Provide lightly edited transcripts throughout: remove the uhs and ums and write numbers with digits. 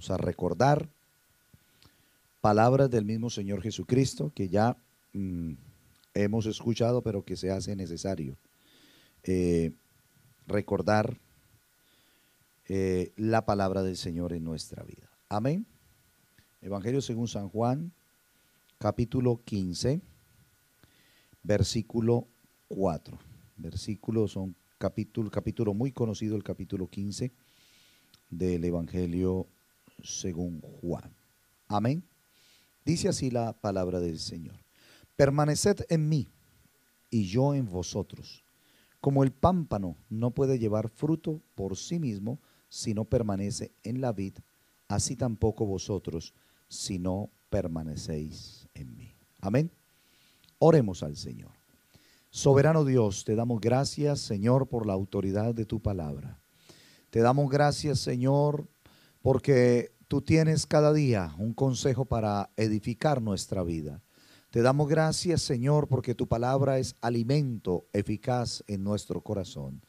Vamos a recordar palabras del mismo Señor Jesucristo que ya hemos escuchado, pero que se hace necesario recordar la palabra del Señor en nuestra vida. Amén. Evangelio según San Juan, capítulo 15, versículo 4. Capítulo muy conocido, el capítulo 15 del Evangelio según Juan. Amén. Dice así la palabra del Señor: permaneced en mí y yo en vosotros. Como el pámpano no puede llevar fruto por sí mismo si no permanece en la vid, así tampoco vosotros si no permanecéis en mí. Amén. Oremos al Señor. Soberano Dios, te damos gracias, Señor, por la autoridad de tu palabra. Te damos gracias, Señor, porque tú tienes cada día un consejo para edificar nuestra vida. Te damos gracias, Señor, porque tu palabra es alimento eficaz en nuestro corazón.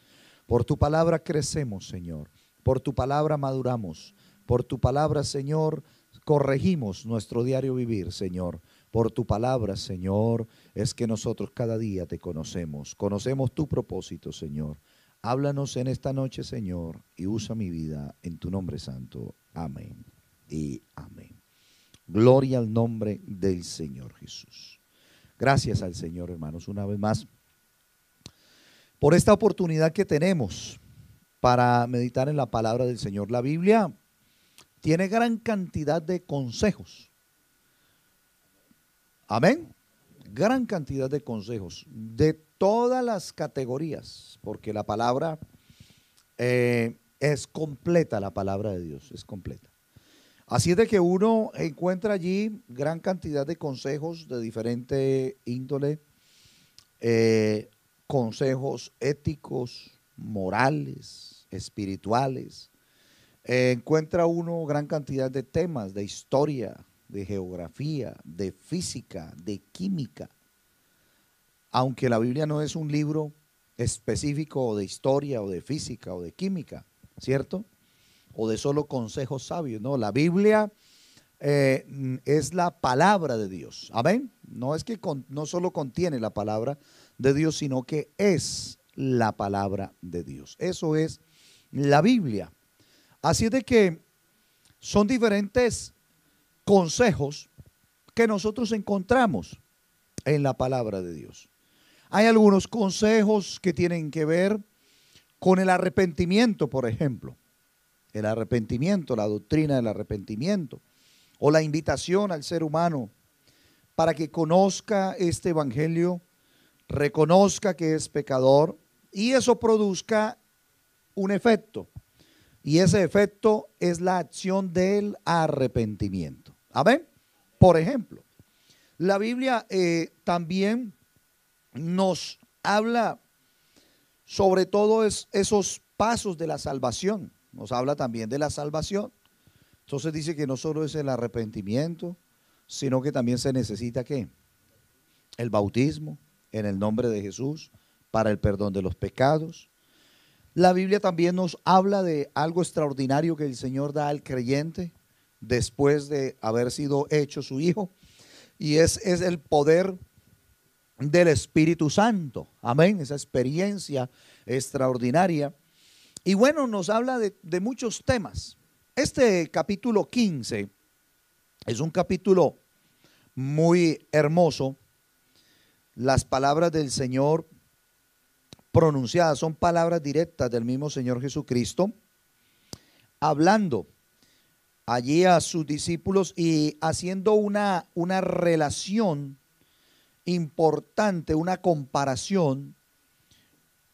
Por tu palabra crecemos, Señor. Por tu palabra maduramos. Por tu palabra, Señor, corregimos nuestro diario vivir, Señor. Por tu palabra, Señor, es que nosotros cada día te conocemos. Conocemos tu propósito, Señor. Háblanos en esta noche, Señor, y usa mi vida en tu nombre santo. Amén y amén. Gloria al nombre del Señor Jesús. Gracias al Señor, hermanos, una vez más, por esta oportunidad que tenemos para meditar en la palabra del Señor. La Biblia tiene gran cantidad de consejos. Amén. Gran cantidad de consejos de todas las categorías, porque la palabra es completa, la palabra de Dios es completa. Así es de que uno encuentra allí gran cantidad de consejos de diferente índole, consejos éticos, morales, espirituales. Encuentra uno gran cantidad de temas de historia, de geografía, de física, de química. Aunque la Biblia no es un libro específico de historia o de física o de química, ¿cierto? O de solo consejos sabios, no, la Biblia es la palabra de Dios, amén. No es que no solo contiene la palabra de Dios, sino que es la palabra de Dios. Eso es la Biblia. Así es de que son diferentes consejos que nosotros encontramos en la palabra de Dios. Hay algunos consejos que tienen que ver con el arrepentimiento, por ejemplo. El arrepentimiento, la doctrina del arrepentimiento, o la invitación al ser humano para que conozca este evangelio, reconozca que es pecador y eso produzca un efecto. Y ese efecto es la acción del arrepentimiento. ¿Amén? Por ejemplo, la Biblia también nos habla sobre todo esos pasos de la salvación. Nos habla también de la salvación. Entonces dice que no solo es el arrepentimiento, sino que también se necesita ¿qué? El bautismo en el nombre de Jesús para el perdón de los pecados. La Biblia también nos habla de algo extraordinario que el Señor da al creyente después de haber sido hecho su hijo, y es el poder del Espíritu Santo. Amén. Esa experiencia extraordinaria. Y bueno, nos habla de muchos temas. Este capítulo 15 es un capítulo muy hermoso. Las palabras del Señor pronunciadas son palabras directas del mismo Señor Jesucristo, hablando allí a sus discípulos y haciendo una relación importante, una comparación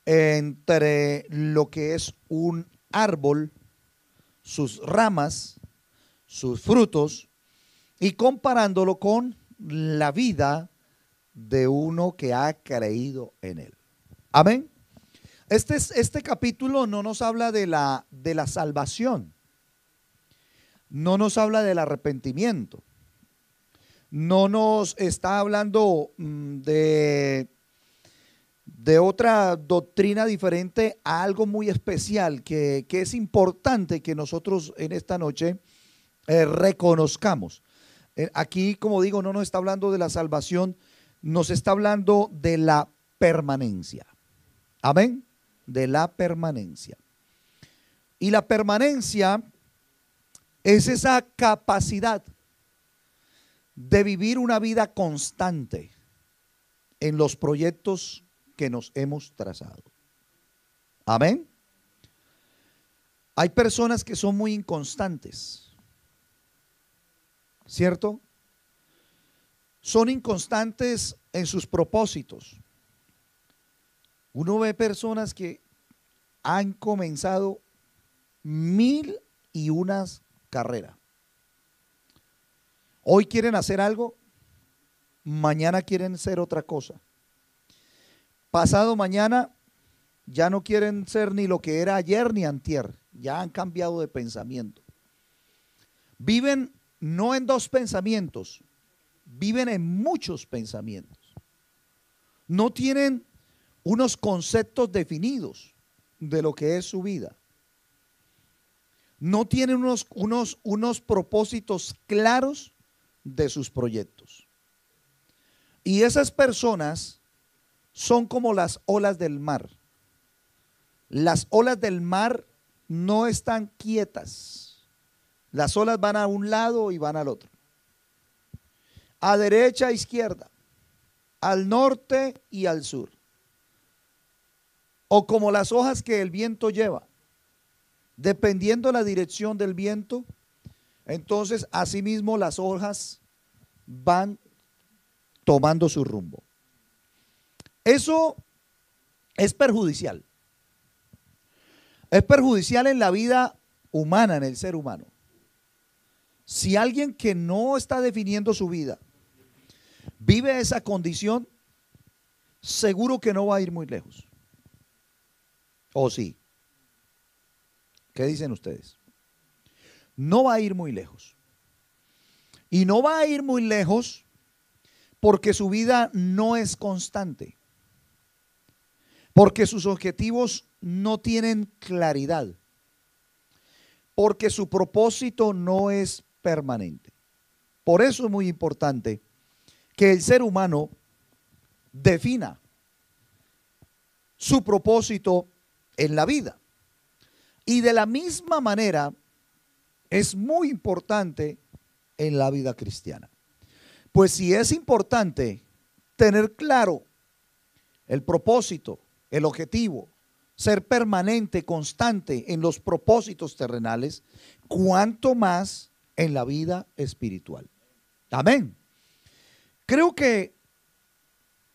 entre lo que es un árbol, sus ramas, sus frutos, y comparándolo con la vida de uno que ha creído en él. Amén. Este capítulo no nos habla de la salvación, no nos habla del arrepentimiento, no nos está hablando de otra doctrina diferente a algo muy especial que es importante que nosotros en esta noche reconozcamos. Aquí, como digo, no nos está hablando de la salvación, nos está hablando de la permanencia. Amén. De la permanencia. Y la permanencia es esa capacidad de vivir una vida constante en los proyectos que nos hemos trazado. Amén. Hay personas que son muy inconstantes, ¿cierto? Son inconstantes en sus propósitos. Uno ve personas que han comenzado 1001 carreras. Hoy quieren hacer algo, mañana quieren hacer otra cosa. Pasado mañana ya no quieren ser ni lo que era ayer ni antier, ya han cambiado de pensamiento. Viven no en dos pensamientos, viven en muchos pensamientos. No tienen unos conceptos definidos de lo que es su vida. No tienen unos propósitos claros de sus proyectos. Y esas personas son como las olas del mar. Las olas del mar no están quietas. Las olas van a un lado y van al otro. A derecha, a izquierda, al norte y al sur. O como las hojas que el viento lleva. Dependiendo la dirección del viento, entonces asimismo las hojas van tomando su rumbo. Eso es perjudicial. Es perjudicial en la vida humana, en el ser humano. Si alguien que no está definiendo su vida vive esa condición, seguro que no va a ir muy lejos. ¿O sí? ¿Qué dicen ustedes? No va a ir muy lejos. Y no va a ir muy lejos porque su vida no es constante. Porque sus objetivos no tienen claridad. Porque su propósito no es permanente. Por eso es muy importante que el ser humano defina su propósito en la vida. Y de la misma manera es muy importante en la vida cristiana. Pues si es importante tener claro el propósito, el objetivo, ser permanente, constante en los propósitos terrenales, cuanto más en la vida espiritual. Amén. Creo que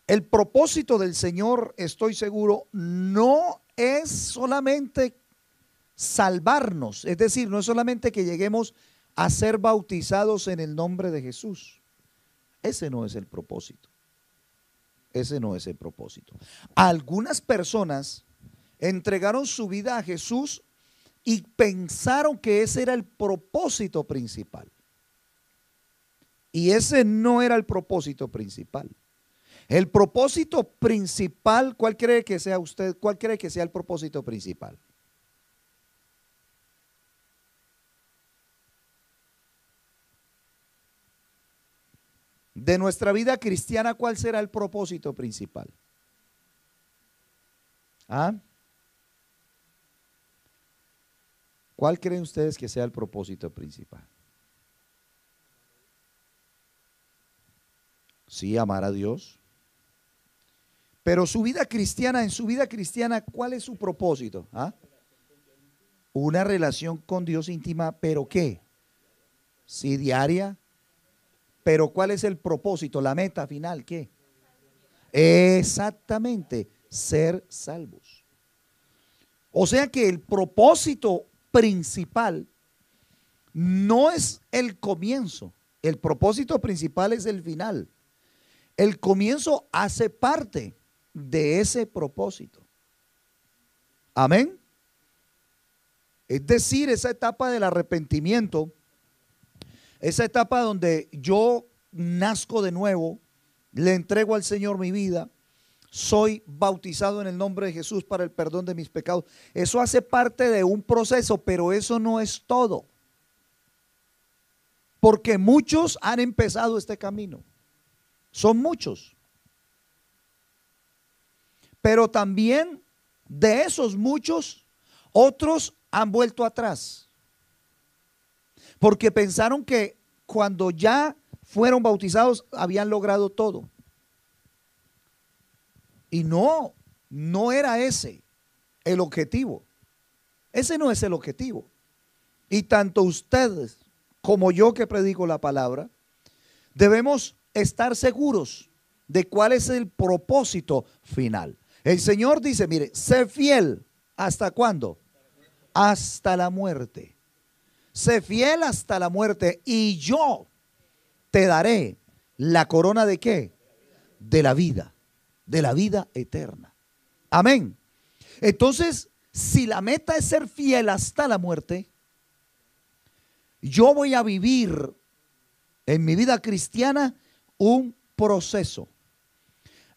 el propósito del Señor, estoy seguro, no es solamente salvarnos, es decir, no es solamente que lleguemos a ser bautizados en el nombre de Jesús. Ese no es el propósito. Ese no es el propósito. Algunas personas entregaron su vida a Jesús y pensaron que ese era el propósito principal. Y ese no era el propósito principal. El propósito principal, ¿cuál cree que sea usted? ¿Cuál cree que sea el propósito principal? De nuestra vida cristiana, ¿cuál será el propósito principal? ¿Ah? ¿Cuál creen ustedes que sea el propósito principal? Sí, amar a Dios. Pero su vida cristiana, en su vida cristiana, ¿cuál es su propósito? ¿Ah? Una relación con Dios íntima, ¿pero qué? Sí, diaria. Pero ¿cuál es el propósito, la meta final? ¿Qué? Exactamente, ser salvos. O sea que el propósito principal no es el comienzo, el propósito principal es el final. El comienzo hace parte de ese propósito. Amén. Es decir, esa etapa del arrepentimiento, esa etapa donde yo nazco de nuevo, le entrego al Señor mi vida, soy bautizado en el nombre de Jesús para el perdón de mis pecados. Eso hace parte de un proceso, pero eso no es todo. Porque muchos han empezado este camino. Son muchos. Pero también de esos muchos, otros han vuelto atrás. Porque pensaron que cuando ya fueron bautizados habían logrado todo. Y no, no era ese el objetivo. Ese no es el objetivo. Y tanto ustedes como yo que predico la palabra, debemos estar seguros de cuál es el propósito final. El Señor dice, mire, sé fiel. ¿Hasta cuándo? Hasta la muerte. Sé fiel hasta la muerte y yo te daré la corona de ¿qué? De la vida eterna. Amén. Entonces, si la meta es ser fiel hasta la muerte, yo voy a vivir en mi vida cristiana un proceso.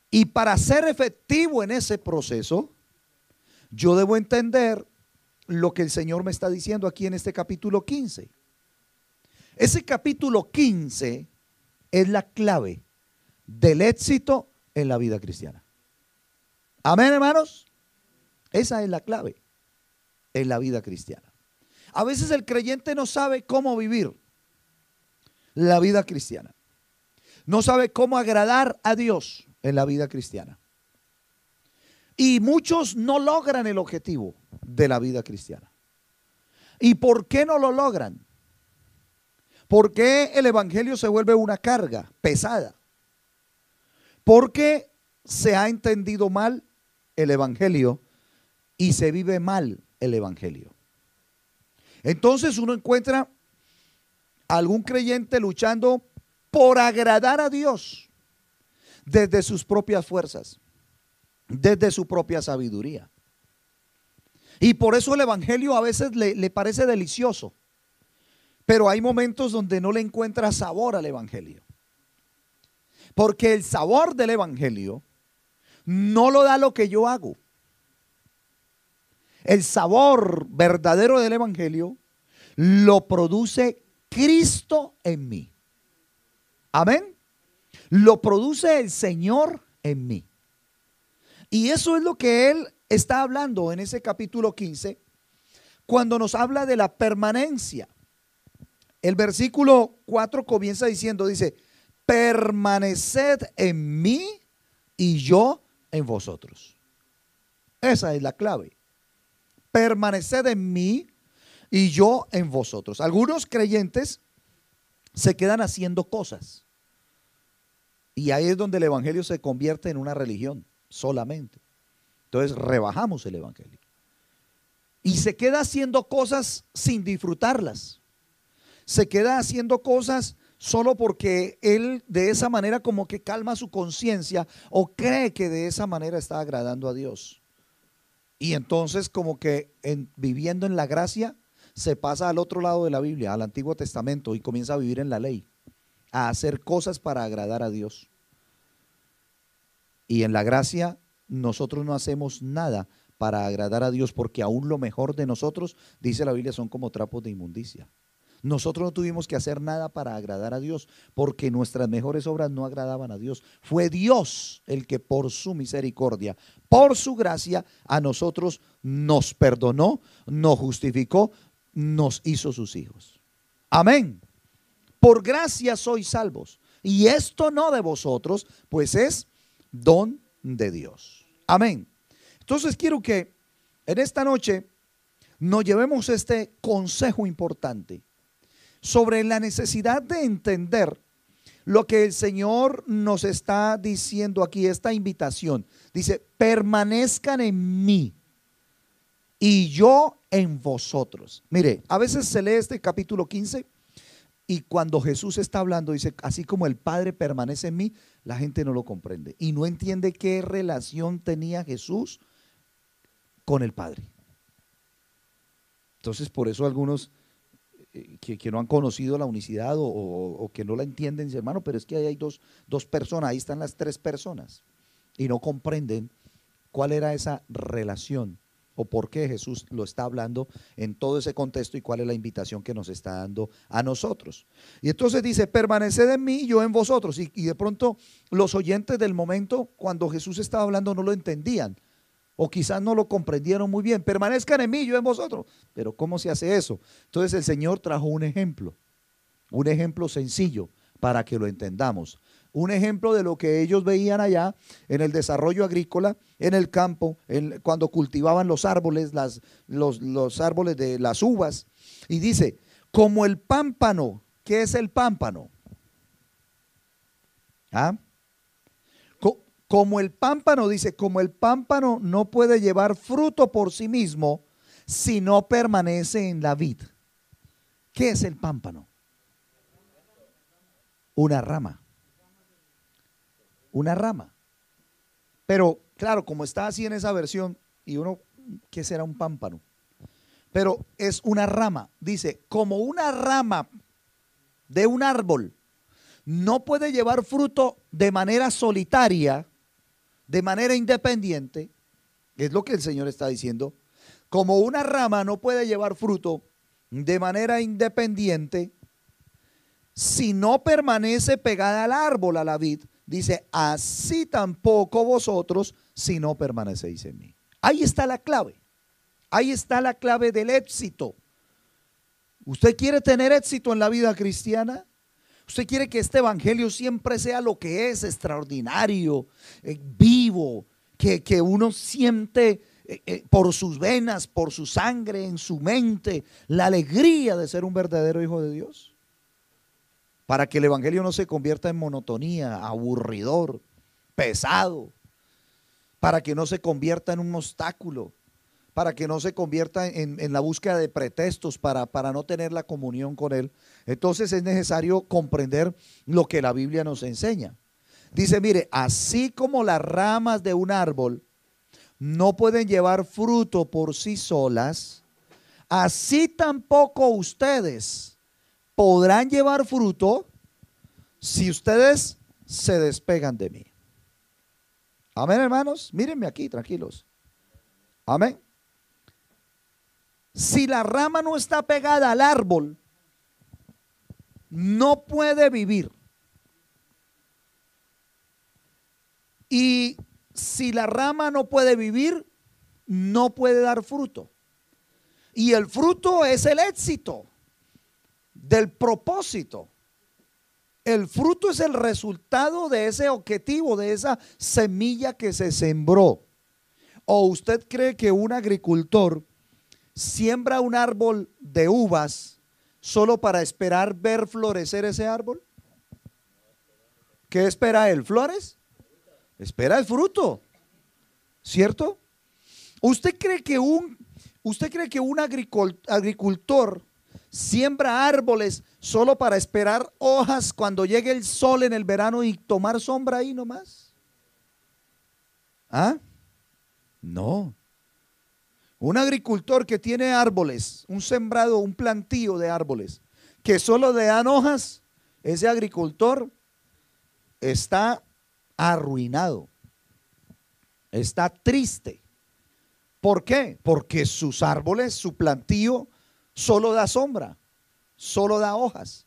Y para ser efectivo en ese proceso, yo debo entender lo que el Señor me está diciendo aquí en este capítulo 15. Ese capítulo 15 es la clave del éxito en la vida cristiana. Amén, hermanos. Esa es la clave en la vida cristiana. A veces el creyente no sabe cómo vivir la vida cristiana. No sabe cómo agradar a Dios en la vida cristiana. Y muchos no logran el objetivo de la vida cristiana. ¿Y por qué no lo logran? ¿Por qué el evangelio se vuelve una carga pesada? Porque se ha entendido mal el evangelio y se vive mal el evangelio. Entonces uno encuentra a algún creyente luchando por agradar a Dios desde sus propias fuerzas, desde su propia sabiduría. Y por eso el evangelio a veces le parece delicioso, pero hay momentos donde no le encuentra sabor al evangelio. Porque el sabor del evangelio no lo da lo que yo hago. El sabor verdadero del evangelio lo produce Cristo en mí. Amén. Lo produce el Señor en mí. Y eso es lo que Él está hablando en ese capítulo 15, cuando nos habla de la permanencia. El versículo 4 comienza diciendo, dice, permaneced en mí y yo en vosotros. Esa es la clave. Permaneced en mí y yo en vosotros. Algunos creyentes se quedan haciendo cosas. Y ahí es donde el evangelio se convierte en una religión solamente. Entonces rebajamos el evangelio. Y se queda haciendo cosas sin disfrutarlas. Se queda haciendo cosas solo porque él de esa manera como que calma su conciencia o cree que de esa manera está agradando a Dios. Y entonces como que viviendo en la gracia se pasa al otro lado de la Biblia, al Antiguo Testamento, y comienza a vivir en la ley, a hacer cosas para agradar a Dios. Y en la gracia nosotros no hacemos nada para agradar a Dios, porque aún lo mejor de nosotros, dice la Biblia, son como trapos de inmundicia. Nosotros no tuvimos que hacer nada para agradar a Dios, porque nuestras mejores obras no agradaban a Dios. Fue Dios el que por su misericordia, por su gracia, a nosotros nos perdonó, nos justificó, nos hizo sus hijos. Amén. Por gracia sois salvos. Y esto no de vosotros, pues es don de Dios. Amén. Entonces quiero que en esta noche nos llevemos este consejo importante sobre la necesidad de entender lo que el Señor nos está diciendo aquí, esta invitación. Dice, permanezcan en mí y yo en vosotros. Mire, a veces se lee este capítulo 15 y cuando Jesús está hablando, dice, así como el Padre permanece en mí, la gente no lo comprende y no entiende qué relación tenía Jesús con el Padre. Entonces, por eso algunos que no han conocido la unicidad o que no la entienden, dicen, hermano, pero es que ahí hay dos personas, ahí están las tres personas, y no comprenden cuál era esa relación o por qué Jesús lo está hablando en todo ese contexto y cuál es la invitación que nos está dando a nosotros. Y entonces dice, permaneced en mí y yo en vosotros. Y de pronto los oyentes del momento, cuando Jesús estaba hablando, no lo entendían. O quizás no lo comprendieron muy bien. Permanezcan en mí, yo en vosotros. Pero ¿cómo se hace eso? Entonces el Señor trajo un ejemplo sencillo para que lo entendamos. Un ejemplo de lo que ellos veían allá en el desarrollo agrícola, en el campo, cuando cultivaban los árboles, los árboles de las uvas. Y dice, como el pámpano. ¿Qué es el pámpano? ¿Ah? Como el pámpano, dice, como el pámpano no puede llevar fruto por sí mismo si no permanece en la vid. ¿Qué es el pámpano? Una rama. Una rama. Pero claro, como está así en esa versión, y uno, ¿qué será un pámpano? Pero es una rama. Dice, como una rama de un árbol no puede llevar fruto de manera solitaria, de manera independiente, es lo que el Señor está diciendo. Como una rama no puede llevar fruto de manera independiente, si no permanece pegada al árbol, a la vid, dice, así tampoco vosotros si no permanecéis en mí. Ahí está la clave. Ahí está la clave del éxito. ¿Usted quiere tener éxito en la vida cristiana? ¿Usted quiere que este evangelio siempre sea lo que es, extraordinario, vivo, que uno siente por sus venas, por su sangre, en su mente, la alegría de ser un verdadero hijo de Dios? Para que el evangelio no se convierta en monotonía, aburridor, pesado, para que no se convierta en un obstáculo, para que no se convierta en la búsqueda de pretextos para no tener la comunión con Él. Entonces es necesario comprender lo que la Biblia nos enseña. Dice, mire, así como las ramas de un árbol no pueden llevar fruto por sí solas, así tampoco ustedes podrán llevar fruto si ustedes se despegan de mí. Amén, hermanos. Mírenme aquí, tranquilos. Amén. Si la rama no está pegada al árbol, no puede vivir. Y si la rama no puede vivir, no puede dar fruto. Y el fruto es el éxito del propósito. El fruto es el resultado de ese objetivo, de esa semilla que se sembró. ¿O usted cree que un agricultor siembra un árbol de uvas solo para esperar ver florecer ese árbol? ¿Qué espera él? ¿Flores? Espera el fruto, ¿cierto? ¿Usted cree que un agricultor siembra árboles solo para esperar hojas cuando llegue el sol en el verano y tomar sombra ahí nomás? ¿Ah? No. Un agricultor que tiene árboles, un sembrado, un plantío de árboles que solo le dan hojas, ese agricultor está arruinado, está triste. ¿Por qué? Porque sus árboles, su plantío solo da sombra, solo da hojas.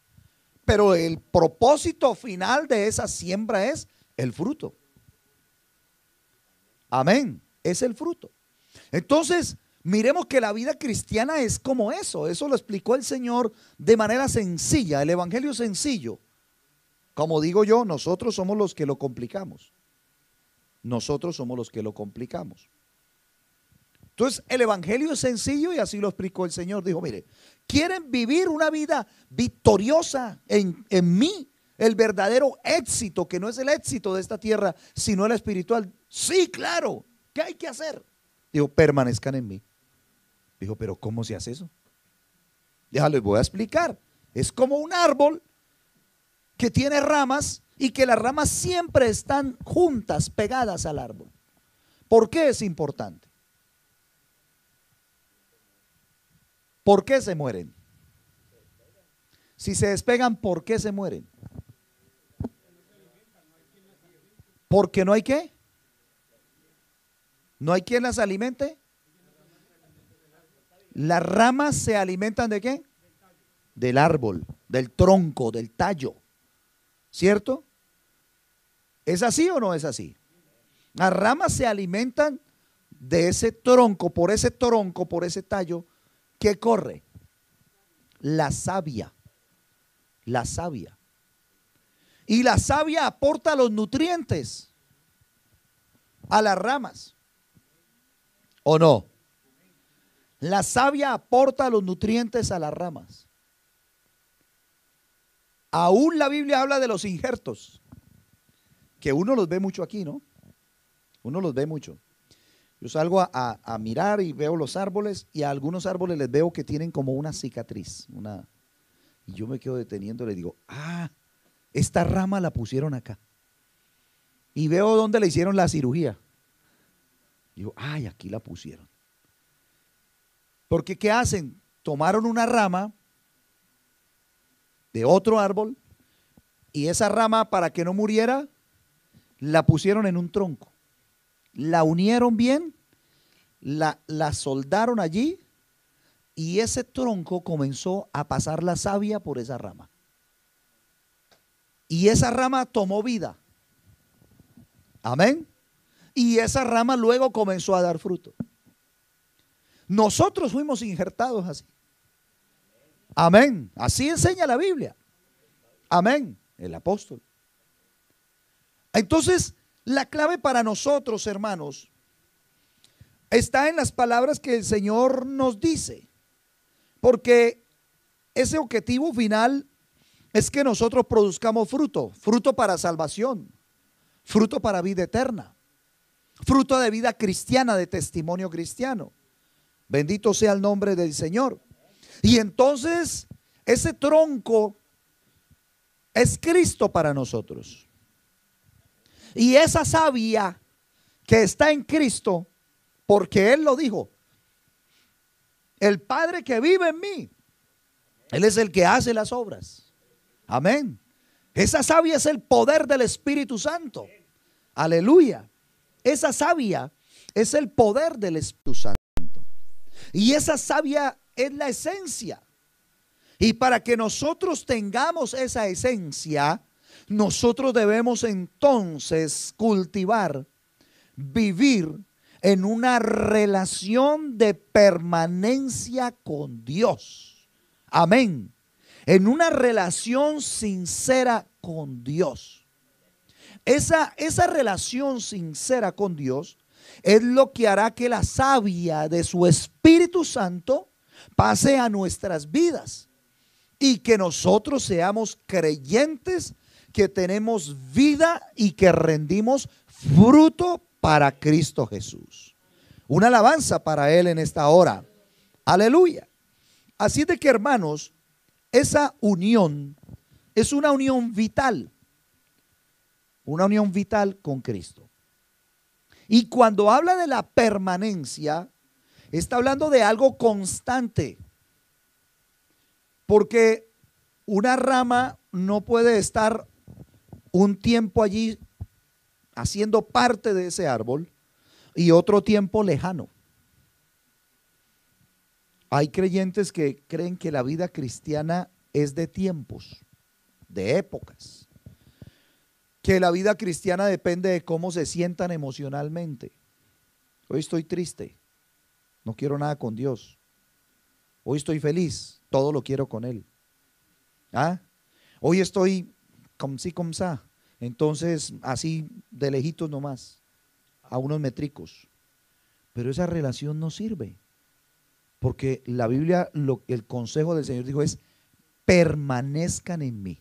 Pero el propósito final de esa siembra es el fruto. Amén, es el fruto. Entonces, miremos que la vida cristiana es como eso lo explicó el Señor de manera sencilla, el evangelio sencillo. Como digo yo, nosotros somos los que lo complicamos. Nosotros somos los que lo complicamos. Entonces, el evangelio es sencillo y así lo explicó el Señor. Dijo, mire, ¿quieren vivir una vida victoriosa en mí? El verdadero éxito, que no es el éxito de esta tierra, sino el espiritual. Sí, claro. ¿Qué hay que hacer? Dijo, permanezcan en mí. Dijo, pero ¿cómo se hace eso? Ya les voy a explicar. Es como un árbol que tiene ramas y que las ramas siempre están juntas, pegadas al árbol. ¿Por qué es importante? ¿Por qué se mueren? Si se despegan, ¿por qué se mueren? ¿Porque no hay qué? ¿No hay quien las alimente? Las ramas se alimentan ¿de qué? Del árbol, del tronco, del tallo. ¿Cierto? ¿Es así o no es así? Las ramas se alimentan de ese tronco, por ese tallo, ¿qué corre? La savia. La savia. Y la savia aporta los nutrientes a las ramas. ¿O no? La savia aporta los nutrientes a las ramas. Aún la Biblia habla de los injertos, que uno los ve mucho aquí, ¿no? Uno los ve mucho. Yo salgo a mirar y veo los árboles, y a algunos árboles les veo que tienen como una cicatriz, y yo me quedo deteniendo y le digo, esta rama la pusieron acá. Y veo dónde le hicieron la cirugía. Digo, aquí la pusieron. Porque ¿qué hacen? Tomaron una rama de otro árbol, y esa rama, para que no muriera, la pusieron en un tronco. La unieron bien, la soldaron allí, y ese tronco comenzó a pasar la savia por esa rama. Y esa rama tomó vida. Amén. Y esa rama luego comenzó a dar fruto. Nosotros fuimos injertados así. Amén. Así enseña la Biblia. Amén. El apóstol. Entonces, la clave para nosotros, hermanos, está en las palabras que el Señor nos dice. Porque ese objetivo final es que nosotros produzcamos fruto. Fruto para salvación. Fruto para vida eterna. Fruto de vida cristiana, de testimonio cristiano. Bendito sea el nombre del Señor. Y entonces ese tronco es Cristo para nosotros. Y esa savia que está en Cristo, porque Él lo dijo, el Padre que vive en mí, Él es el que hace las obras. Amén. Esa savia es el poder del Espíritu Santo. Aleluya. Esa savia es el poder del Espíritu Santo. Y esa savia es la esencia. Y para que nosotros tengamos esa esencia, nosotros debemos entonces cultivar, vivir en una relación de permanencia con Dios. Amén. En una relación sincera con Dios. Esa relación sincera con Dios es lo que hará que la savia de su Espíritu Santo pase a nuestras vidas y que nosotros seamos creyentes, que tenemos vida y que rendimos fruto para Cristo Jesús. Una alabanza para Él en esta hora. Aleluya. Así de que, hermanos, esa unión es una unión vital. Una unión vital con Cristo. Y cuando habla de la permanencia, está hablando de algo constante. Porque una rama no puede estar un tiempo allí haciendo parte de ese árbol y otro tiempo lejano. Hay creyentes que creen que la vida cristiana es de tiempos, de épocas. Que la vida cristiana depende de cómo se sientan emocionalmente. Hoy estoy triste, no quiero nada con Dios. Hoy estoy feliz, todo lo quiero con Él. Hoy estoy como si, como sa, entonces así de lejitos nomás, a unos metricos. Pero esa relación no sirve, porque la Biblia, el consejo del Señor dijo es: permanezcan en mí,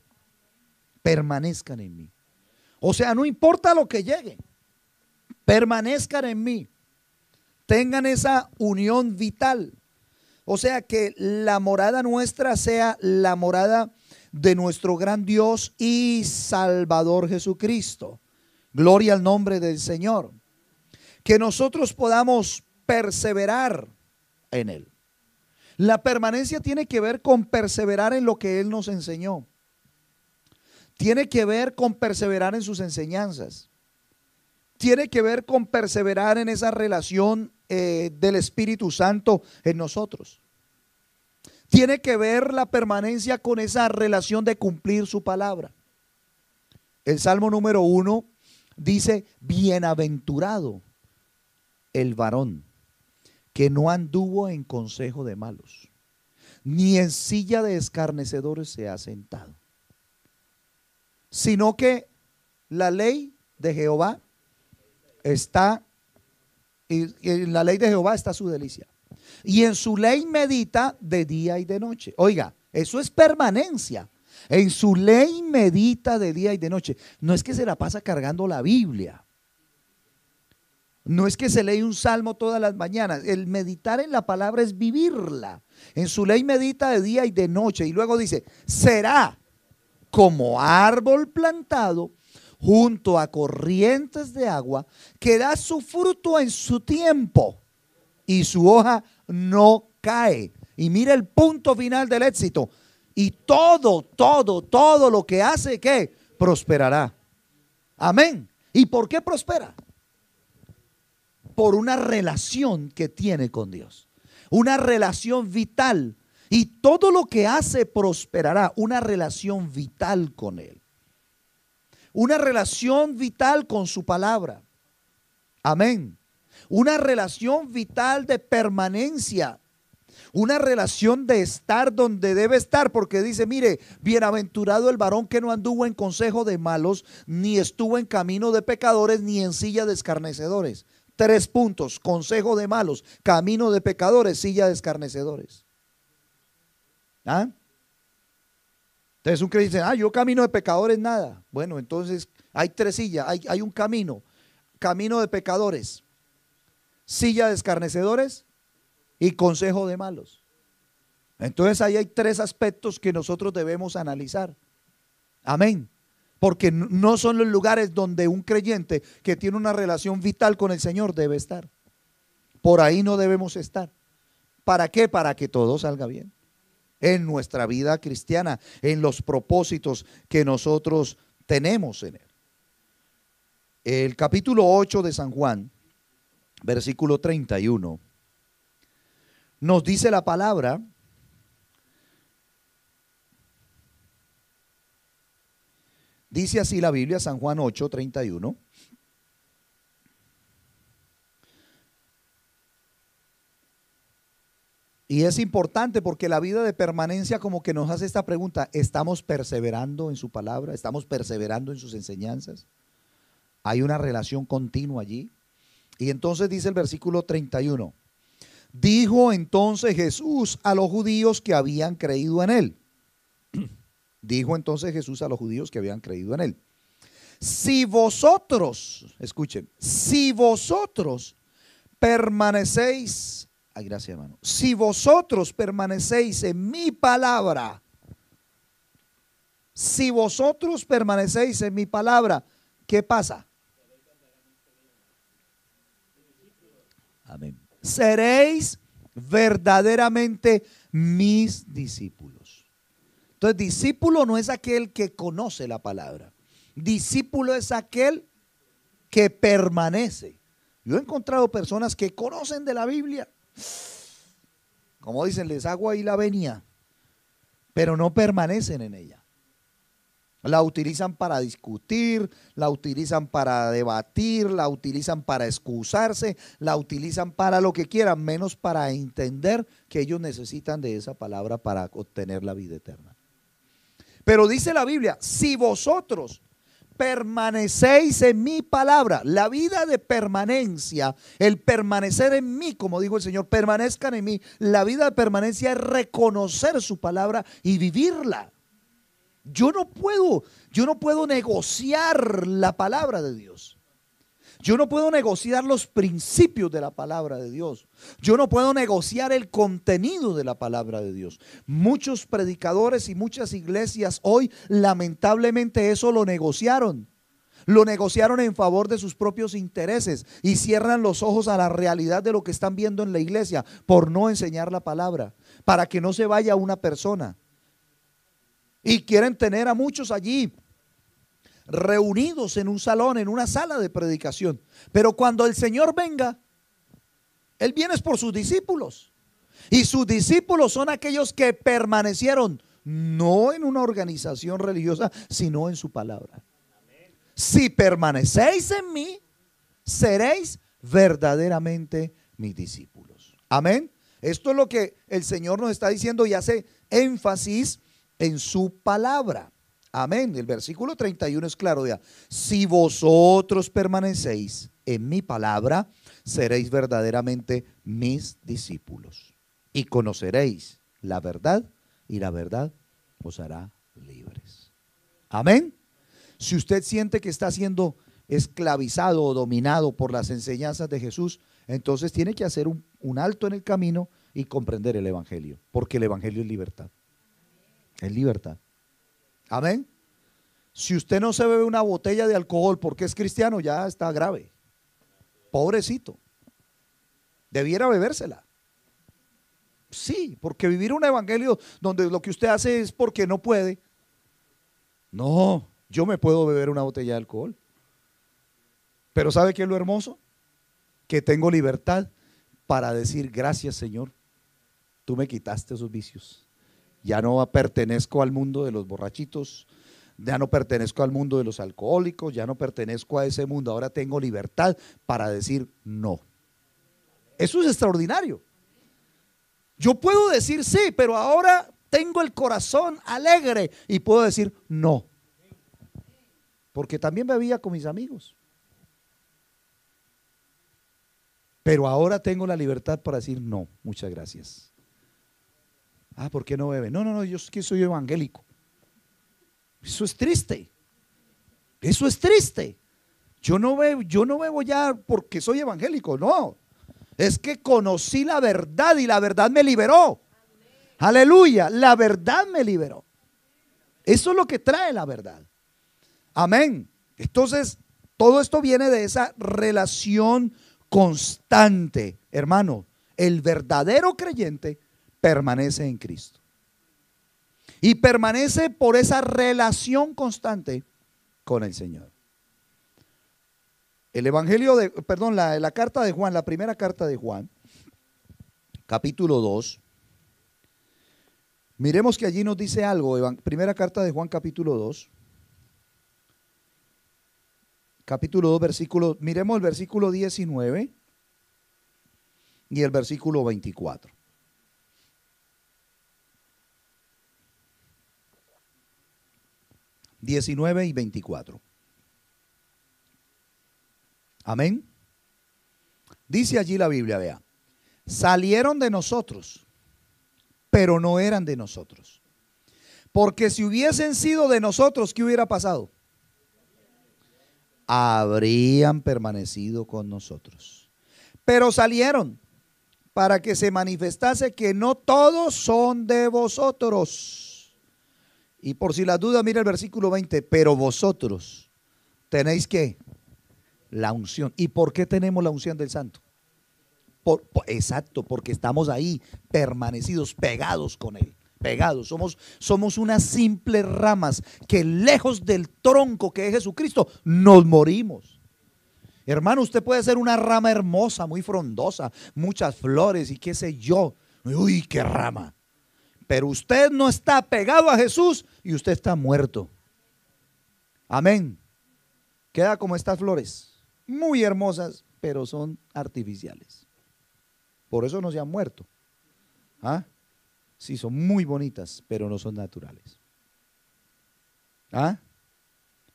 permanezcan en mí. O sea, no importa lo que llegue, permanezcan en mí, tengan esa unión vital. O sea, que la morada nuestra sea la morada de nuestro gran Dios y Salvador Jesucristo. Gloria al nombre del Señor. Que nosotros podamos perseverar en Él. La permanencia tiene que ver con perseverar en lo que Él nos enseñó. Tiene que ver con perseverar en sus enseñanzas. Tiene que ver con perseverar en esa relación del Espíritu Santo en nosotros. Tiene que ver la permanencia con esa relación de cumplir su palabra. El Salmo número 1 dice: bienaventurado el varón que no anduvo en consejo de malos, ni en silla de escarnecedores se ha sentado, sino que la ley de Jehová está, y en la ley de Jehová está su delicia, y en su ley medita de día y de noche. Oiga, eso es permanencia. En su ley medita de día y de noche. No es que se la pasa cargando la Biblia. No es que se lee un salmo todas las mañanas. El meditar en la palabra es vivirla. En su ley medita de día y de noche. Y luego dice: será como árbol plantado junto a corrientes de agua, que da su fruto en su tiempo y su hoja no cae. Y mira el punto final del éxito. Y todo lo que hace, ¿qué? Prosperará. Amén. ¿Y por qué prospera? Por una relación que tiene con Dios. Una relación vital. Y todo lo que hace prosperará. Una relación vital con Él. Una relación vital con su palabra. Amén. Una relación vital de permanencia. Una relación de estar donde debe estar, porque dice: mire, bienaventurado el varón que no anduvo en consejo de malos, ni estuvo en camino de pecadores, ni en silla de escarnecedores. 3 puntos: consejo de malos, camino de pecadores, silla de escarnecedores. ¿Ah? Entonces un creyente dice: yo camino de pecadores nada. Bueno, entonces hay 3 sillas, hay un camino: camino de pecadores, silla de escarnecedores y consejo de malos. Entonces ahí hay 3 aspectos que nosotros debemos analizar. Amén. Porque no son los lugares donde un creyente que tiene una relación vital con el Señor debe estar. Por ahí no debemos estar. ¿Para qué? Para que todo salga bien en nuestra vida cristiana, en los propósitos que nosotros tenemos en Él. El capítulo 8 de San Juan, versículo 31, nos dice la palabra: dice así la Biblia, San Juan 8, 31. Y es importante porque la vida de permanencia como que nos hace esta pregunta: ¿estamos perseverando en su palabra? ¿Estamos perseverando en sus enseñanzas? Hay una relación continua allí. Y entonces dice el versículo 31: dijo entonces Jesús a los judíos que habían creído en Él. Dijo entonces Jesús a los judíos que habían creído en Él: si vosotros, escuchen, si vosotros permanecéis, ay, gracias hermano, si vosotros permanecéis en mi palabra, si vosotros permanecéis en mi palabra, ¿qué pasa? Amén. Seréis verdaderamente mis discípulos. Entonces, discípulo no es aquel que conoce la palabra. Discípulo es aquel que permanece. Yo he encontrado personas que conocen de la Biblia, como dicen, les hago ahí la venia, pero no permanecen en ella. La utilizan para discutir, la utilizan para debatir, la utilizan para excusarse, la utilizan para lo que quieran, menos para entender que ellos necesitan de esa palabra para obtener la vida eterna. Pero dice la Biblia: si vosotros permanecéis en mi palabra, la vida de permanencia, el permanecer en mí, como dijo el Señor, permanezcan en mí. La vida de permanencia es reconocer su palabra y vivirla. Yo no puedo negociar la palabra de Dios. Yo no puedo negociar los principios de la palabra de Dios. Yo no puedo negociar el contenido de la palabra de Dios. Muchos predicadores y muchas iglesias hoy lamentablemente eso lo negociaron. Lo negociaron en favor de sus propios intereses y cierran los ojos a la realidad de lo que están viendo en la iglesia por no enseñar la palabra, para que no se vaya una persona. Y quieren tener a muchos allí reunidos en un salón, en una sala de predicación. Pero cuando el Señor venga, Él viene por sus discípulos. Y sus discípulos son aquellos que permanecieron no en una organización religiosa, sino en su palabra. Si permanecéis en mí, seréis verdaderamente mis discípulos. Amén. Esto es lo que el Señor nos está diciendo y hace énfasis en su palabra. Amén. El versículo 31 es claro ya. Si vosotros permanecéis en mi palabra, seréis verdaderamente mis discípulos y conoceréis la verdad y la verdad os hará libres. Amén. Si usted siente que está siendo esclavizado o dominado por las enseñanzas de Jesús, entonces tiene que hacer un alto en el camino y comprender el evangelio, porque el evangelio es libertad. Es libertad. Amén. Si usted no se bebe una botella de alcohol porque es cristiano, ya está grave. Pobrecito. Debiera bebérsela. Sí, porque vivir un evangelio donde lo que usted hace es porque no puede. No, yo me puedo beber una botella de alcohol. Pero ¿sabe qué es lo hermoso? Que tengo libertad para decir gracias, Señor. Tú me quitaste esos vicios. Ya no pertenezco al mundo de los borrachitos, ya no pertenezco al mundo de los alcohólicos, ya no pertenezco a ese mundo. Ahora tengo libertad para decir no. Eso es extraordinario. Yo puedo decir sí, pero ahora tengo el corazón alegre y puedo decir no. Porque también bebía con mis amigos. Pero ahora tengo la libertad para decir no, muchas gracias. Ah, ¿por qué no bebe? No, yo es que soy evangélico. Eso es triste. Eso es triste. Yo no bebo ya porque soy evangélico, no. Es que conocí la verdad y la verdad me liberó. Aleluya, la verdad me liberó. Eso es lo que trae la verdad. Amén. Entonces, todo esto viene de esa relación constante. Hermano, el verdadero creyente permanece en Cristo. Y permanece por esa relación constante con el Señor. El evangelio de, perdón, la carta de Juan, la primera carta de Juan, capítulo 2. Miremos que allí nos dice algo, primera carta de Juan, capítulo 2. Capítulo 2, versículo, miremos el versículo 19 y el versículo 24. (19 y 24). Amén. Dice allí la Biblia, vea: salieron de nosotros, pero no eran de nosotros. Porque si hubiesen sido de nosotros, ¿qué hubiera pasado? Habrían permanecido con nosotros. Pero salieron para que se manifestase que no todos son de vosotros. Y por si las dudas, mira el versículo 20. Pero vosotros tenéis ¿qué? La unción. ¿Y por qué tenemos la unción del Santo? Exacto, porque estamos ahí permanecidos, pegados con Él. Pegados, somos unas simples ramas que lejos del tronco que es Jesucristo nos morimos. Hermano, usted puede ser una rama hermosa, muy frondosa, muchas flores y qué sé yo. Uy, qué rama. Pero usted no está pegado a Jesús y usted está muerto. Amén. Queda como estas flores, muy hermosas, pero son artificiales. Por eso no se han muerto. ¿Ah? Sí, son muy bonitas, pero no son naturales. ¿Ah?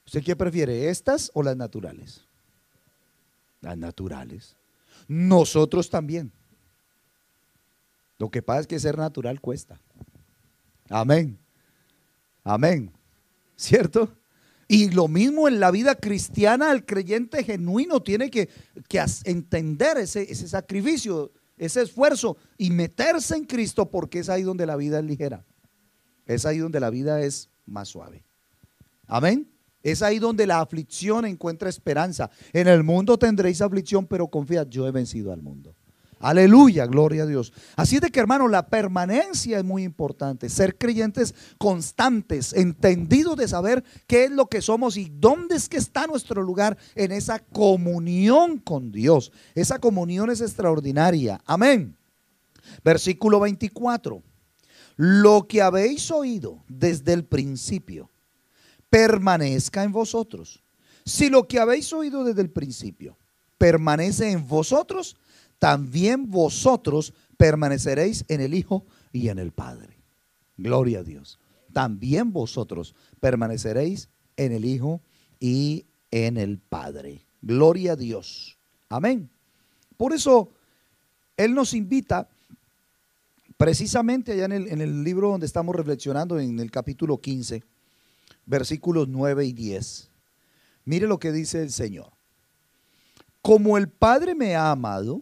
¿Usted qué prefiere, estas o las naturales? Las naturales. Nosotros también. Lo que pasa es que ser natural cuesta. Amén. Amén. ¿Cierto? Y lo mismo en la vida cristiana, el creyente genuino tiene que entender ese sacrificio, ese esfuerzo y meterse en Cristo, porque es ahí donde la vida es ligera. Es ahí donde la vida es más suave. Amén. Es ahí donde la aflicción encuentra esperanza. En el mundo tendréis aflicción, pero confiad, yo he vencido al mundo. Aleluya, gloria a Dios. Así es de que, hermano, la permanencia es muy importante. Ser creyentes constantes, entendidos de saber qué es lo que somos y dónde es que está nuestro lugar en esa comunión con Dios. Esa comunión es extraordinaria. Amén. Versículo 24. Lo que habéis oído desde el principio permanezca en vosotros. Si lo que habéis oído desde el principio permanece en vosotros, también vosotros permaneceréis en el Hijo y en el Padre. Gloria a Dios. También vosotros permaneceréis en el Hijo y en el Padre. Gloria a Dios. Amén. Por eso Él nos invita precisamente allá en el libro donde estamos reflexionando, en el capítulo 15, versículos 9 y 10. Mire lo que dice el Señor. Como el Padre me ha amado,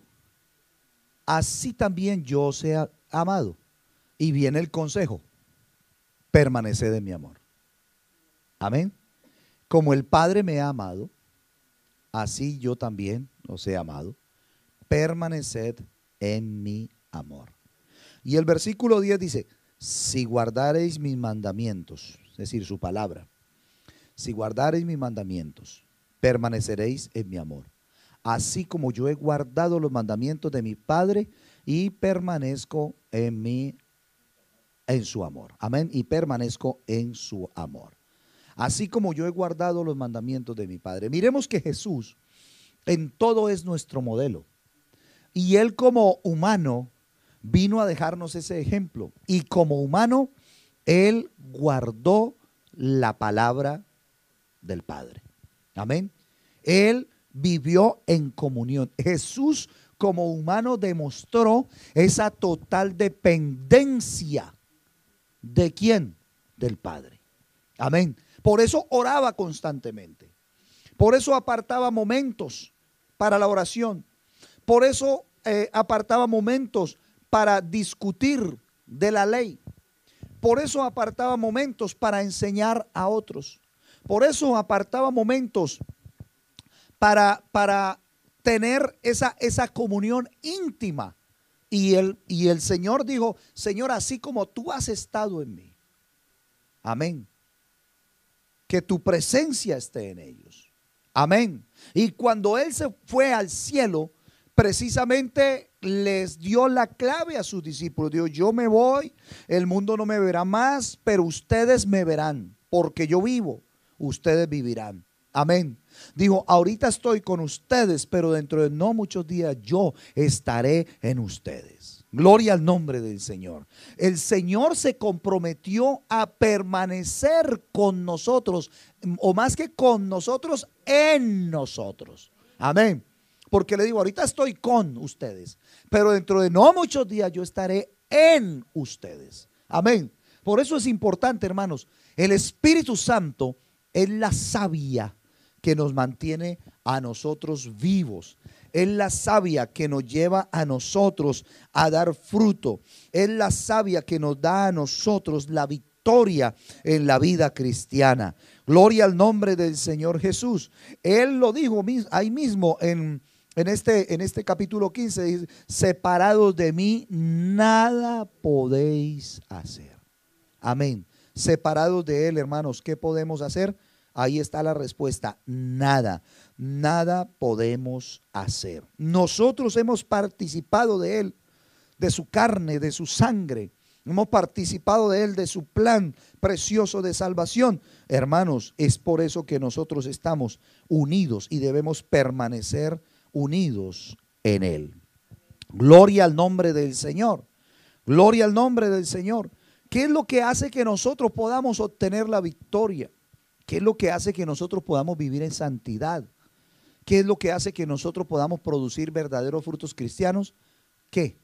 así también yo os he amado. Y viene el consejo: permaneced en mi amor. Amén. Como el Padre me ha amado, así yo también os he amado. Permaneced en mi amor. Y el versículo 10 dice: si guardareis mis mandamientos, es decir, su palabra, si guardareis mis mandamientos, permaneceréis en mi amor, así como yo he guardado los mandamientos de mi Padre y permanezco en su amor. Amén. Y permanezco en su amor. Así como yo he guardado los mandamientos de mi Padre. Miremos que Jesús en todo es nuestro modelo. Y Él como humano vino a dejarnos ese ejemplo. Y como humano, Él guardó la palabra del Padre. Amén. Él vivió en comunión. Jesús como humano demostró esa total dependencia. ¿De quién? Del Padre. Amén. Por eso oraba constantemente. Por eso apartaba momentos para la oración. Por eso apartaba momentos para discutir de la ley. Por eso apartaba momentos para enseñar a otros. Por eso apartaba momentos para tener esa comunión íntima. Y el Señor dijo: Señor, así como tú has estado en mí, amén, que tu presencia esté en ellos. Amén. Y cuando Él se fue al cielo, precisamente les dio la clave a sus discípulos. Dijo: yo me voy, el mundo no me verá más, pero ustedes me verán, porque yo vivo, ustedes vivirán. Amén. Dijo: ahorita estoy con ustedes, pero dentro de no muchos días yo estaré en ustedes. Gloria al nombre del Señor. El Señor se comprometió a permanecer con nosotros, o más que con nosotros, en nosotros. Amén. Porque le digo: ahorita estoy con ustedes, pero dentro de no muchos días yo estaré en ustedes. Amén. Por eso es importante, hermanos, el Espíritu Santo es la savia que nos mantiene a nosotros vivos. Es la savia que nos lleva a nosotros a dar fruto. Es la savia que nos da a nosotros la victoria en la vida cristiana. Gloria al nombre del Señor Jesús. Él lo dijo ahí mismo en este capítulo 15. Dice: separados de mí nada podéis hacer. Amén. Separados de Él, hermanos, ¿qué podemos hacer? Ahí está la respuesta: nada, nada podemos hacer. Nosotros hemos participado de Él, de su carne, de su sangre. Hemos participado de Él, de su plan precioso de salvación. Hermanos, es por eso que nosotros estamos unidos y debemos permanecer unidos en Él. Gloria al nombre del Señor. Gloria al nombre del Señor. ¿Qué es lo que hace que nosotros podamos obtener la victoria? ¿Qué es lo que hace que nosotros podamos vivir en santidad? ¿Qué es lo que hace que nosotros podamos producir verdaderos frutos cristianos? ¿Qué?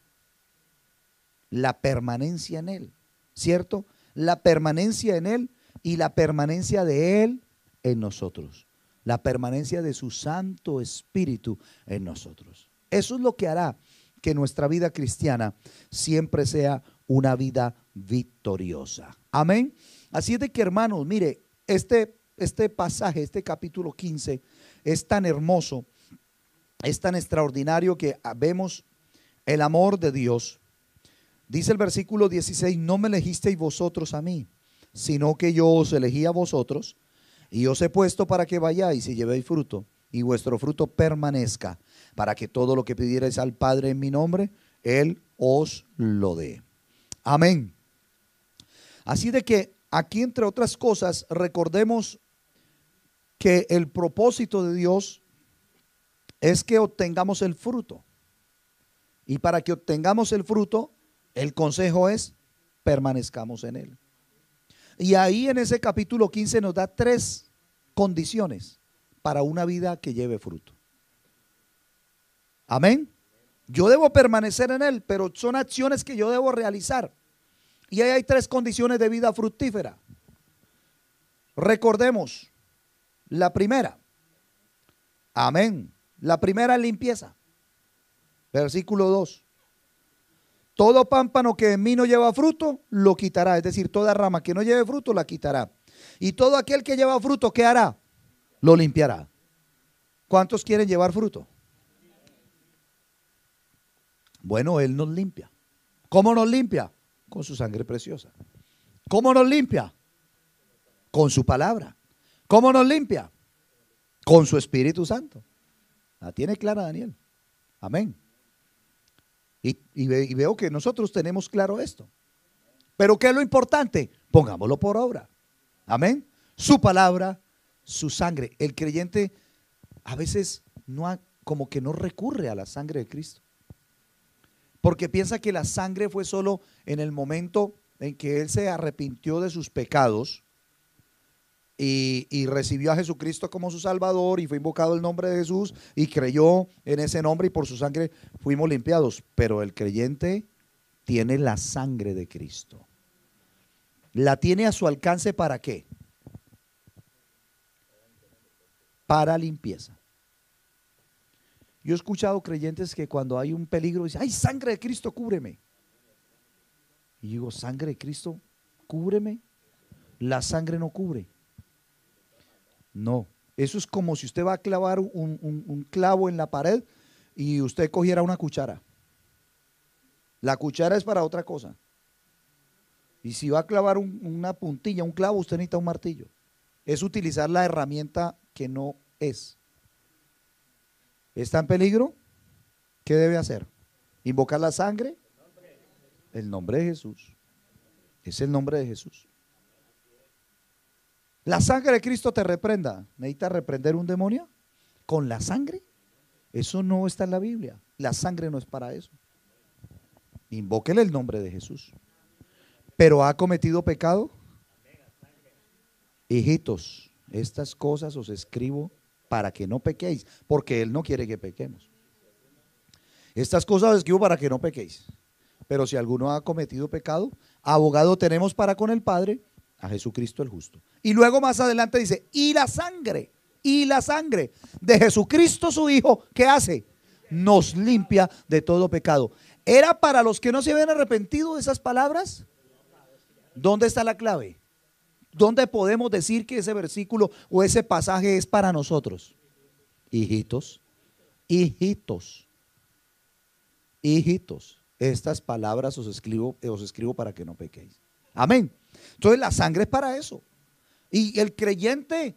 La permanencia en Él, ¿cierto? La permanencia en Él y la permanencia de Él en nosotros. La permanencia de su Santo Espíritu en nosotros. Eso es lo que hará que nuestra vida cristiana siempre sea una vida victoriosa. Amén. Así es de que, hermanos, mire, este pasaje, este capítulo 15 es tan hermoso, es tan extraordinario que vemos el amor de Dios. Dice el versículo 16: no me elegisteis vosotros a mí, sino que yo os elegí a vosotros y os he puesto para que vayáis y llevéis fruto y vuestro fruto permanezca, para que todo lo que pidierais al Padre en mi nombre, Él os lo dé. Amén. Así de que aquí, entre otras cosas, recordemos que el propósito de Dios es que obtengamos el fruto. Y para que obtengamos el fruto, el consejo es permanezcamos en él. Y ahí en ese capítulo 15 nos da 3 condiciones para una vida que lleve fruto. Amén. Yo debo permanecer en él, pero son acciones que yo debo realizar. Y ahí hay 3 condiciones de vida fructífera. Recordemos, la primera, amén, la primera es limpieza. Versículo 2. Todo pámpano que en mí no lleva fruto, lo quitará. Es decir, toda rama que no lleve fruto, la quitará. Y todo aquel que lleva fruto, ¿qué hará? Lo limpiará. ¿Cuántos quieren llevar fruto? Bueno, Él nos limpia. ¿Cómo nos limpia? Con su sangre preciosa. ¿Cómo nos limpia? Con su palabra. ¿Cómo nos limpia? Con su Espíritu Santo. La tiene clara Daniel. Amén. Y veo que nosotros tenemos claro esto. Pero ¿qué es lo importante? Pongámoslo por obra. Amén. Su palabra, su sangre. El creyente a veces como que no recurre a la sangre de Cristo, porque piensa que la sangre fue solo en el momento en que él se arrepintió de sus pecados y recibió a Jesucristo como su Salvador y fue invocado el nombre de Jesús y creyó en ese nombre y por su sangre fuimos limpiados. Pero el creyente tiene la sangre de Cristo. ¿La tiene a su alcance para qué? Para limpieza. Yo he escuchado creyentes que cuando hay un peligro dicen: ¡ay, sangre de Cristo, cúbreme! Y digo: ¿sangre de Cristo, cúbreme? La sangre no cubre. No, eso es como si usted va a clavar un clavo en la pared y usted cogiera una cuchara. La cuchara es para otra cosa. Y si va a clavar una puntilla, un clavo, usted necesita un martillo. Es utilizar la herramienta que no es. ¿Está en peligro? ¿Qué debe hacer? ¿Invocar la sangre? El nombre de Jesús. Es el nombre de Jesús. La sangre de Cristo te reprenda. ¿Necesitas reprender un demonio con la sangre? Eso no está en la Biblia. La sangre no es para eso. Invóquele el nombre de Jesús. ¿Pero ha cometido pecado? Hijitos, estas cosas os escribo para que no pequéis, porque Él no quiere que pequemos. Estas cosas os escribo para que no pequéis. Pero si alguno ha cometido pecado, abogado tenemos para con el Padre, a Jesucristo el justo. Y luego más adelante dice: y la sangre de Jesucristo su Hijo, ¿qué hace? Nos limpia de todo pecado. ¿Era para los que no se habían arrepentido de esas palabras? ¿Dónde está la clave? ¿Dónde podemos decir que ese versículo o ese pasaje es para nosotros? Hijitos, hijitos, hijitos, estas palabras os escribo para que no pequéis. Amén. Entonces la sangre es para eso. Y el creyente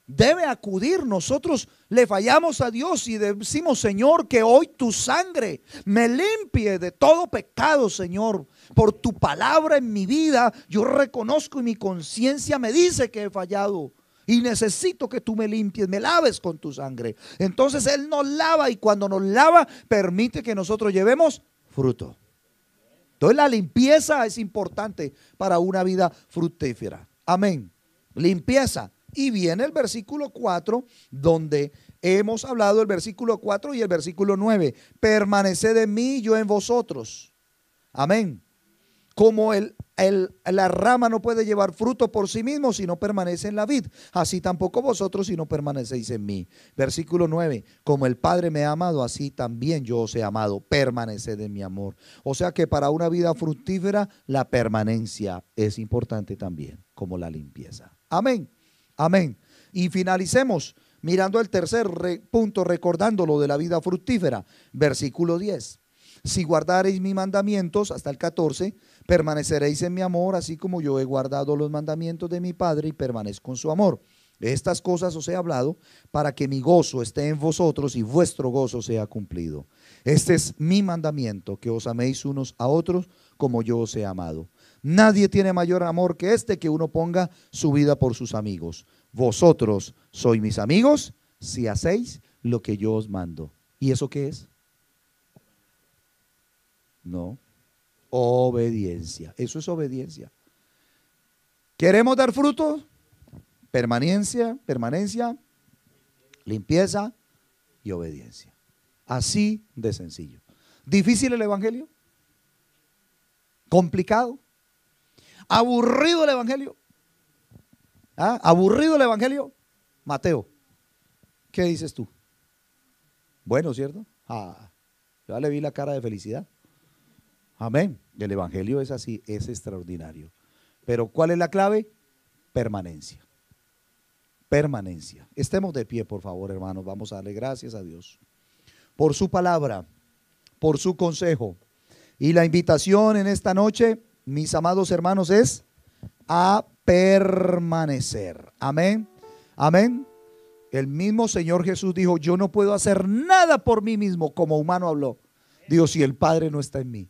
debe acudir. Nosotros le fallamos a Dios y decimos: Señor, que hoy tu sangre me limpie de todo pecado, Señor. Por tu palabra en mi vida, yo reconozco y mi conciencia me dice que he fallado y necesito que tú me limpies, me laves con tu sangre. Entonces Él nos lava, y cuando nos lava permite que nosotros llevemos fruto. Entonces la limpieza es importante para una vida fructífera. Amén. Limpieza. Y viene el versículo 4, donde hemos hablado, el versículo 4 y el versículo 9. Permaneced en mí y yo en vosotros. Amén. Como la rama no puede llevar fruto por sí mismo si no permanece en la vid, así tampoco vosotros si no permanecéis en mí. Versículo 9. Como el Padre me ha amado, así también yo os he amado. Permaneced en mi amor. O sea que para una vida fructífera la permanencia es importante también, como la limpieza. Amén. Amén. Y finalicemos mirando el tercer punto, recordando lo de la vida fructífera. Versículo 10. Si guardareis mis mandamientos, hasta el 14, permaneceréis en mi amor, así como yo he guardado los mandamientos de mi Padre y permanezco en su amor. Estas cosas os he hablado para que mi gozo esté en vosotros y vuestro gozo sea cumplido. Este es mi mandamiento, que os améis unos a otros como yo os he amado. Nadie tiene mayor amor que este, que uno ponga su vida por sus amigos. Vosotros sois mis amigos si hacéis lo que yo os mando. ¿Y eso qué es? No, obediencia. Eso es obediencia. ¿Queremos dar fruto? Permanencia, limpieza y obediencia. Así de sencillo. ¿Difícil el evangelio? ¿Complicado? ¿Aburrido el evangelio? ¿Ah? ¿Aburrido el evangelio? Mateo, ¿qué dices tú? Bueno, ¿cierto? Ya le vi la cara de felicidad. Amén. El evangelio es así, es extraordinario. Pero ¿cuál es la clave? Permanencia. Permanencia. Estemos de pie, por favor, hermanos. Vamos a darle gracias a Dios por su palabra, por su consejo. Y la invitación en esta noche, mis amados hermanos, es a permanecer. Amén. Amén. El mismo Señor Jesús dijo: yo no puedo hacer nada por mí mismo. Como humano habló. Dijo: si el Padre no está en mí.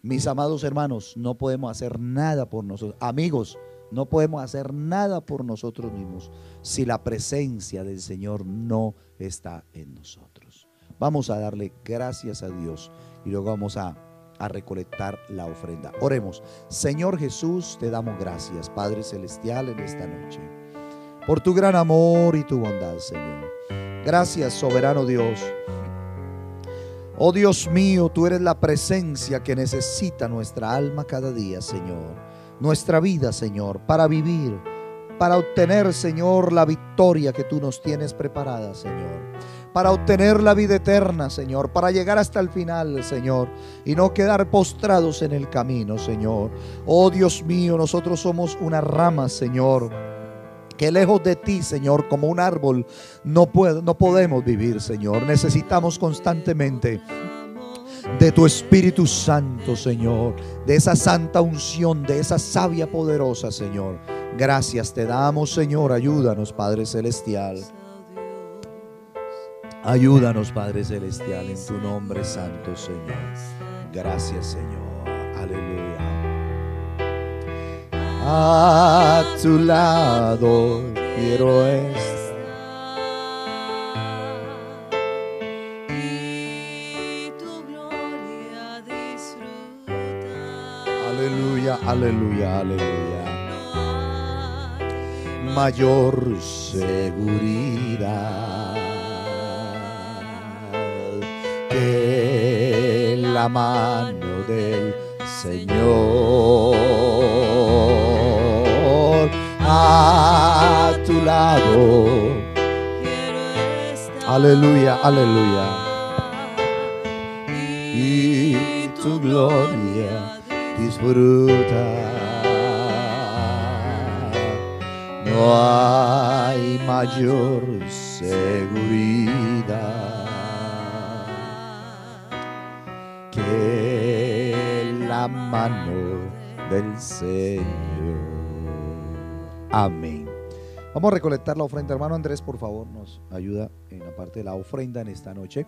Mis amados hermanos, no podemos hacer nada por nosotros. Amigos, no podemos hacer nada por nosotros mismos si la presencia del Señor no está en nosotros. Vamos a darle gracias a Dios y luego vamos a recolectar la ofrenda. Oremos. Señor Jesús, te damos gracias, Padre Celestial, en esta noche, por tu gran amor y tu bondad, Señor. Gracias, soberano Dios. Oh Dios mío, tú eres la presencia que necesita nuestra alma cada día, Señor. Nuestra vida, Señor, para vivir, para obtener, Señor, la victoria que tú nos tienes preparada, Señor. Para obtener la vida eterna, Señor, para llegar hasta el final, Señor, y no quedar postrados en el camino, Señor. Oh Dios mío, nosotros somos una rama, Señor, que lejos de ti, Señor, como un árbol, no podemos vivir, Señor. Necesitamos constantemente de tu Espíritu Santo, Señor, de esa santa unción, de esa savia poderosa, Señor. Gracias te damos, Señor. Ayúdanos, Padre Celestial. Ayúdanos, Padre Celestial, en tu nombre santo, Señor. Gracias, Señor. Aleluya. A tu lado quiero estar. Y tu gloria disfrutar. Aleluya, aleluya, aleluya. Mayor seguridad que la mano del Señor. A tu lado quiero estar. Aleluya, aleluya. Y tu gloria disfrutar. No hay mayor seguridad que la mano del Señor. Amén. Vamos a recolectar la ofrenda. Hermano Andrés, por favor, nos ayuda en la parte de la ofrenda en esta noche.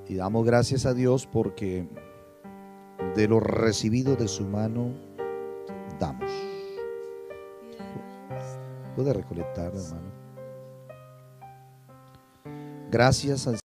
Y damos gracias a Dios porque de lo recibido de su mano damos. Puede recolectar, hermano. Gracias al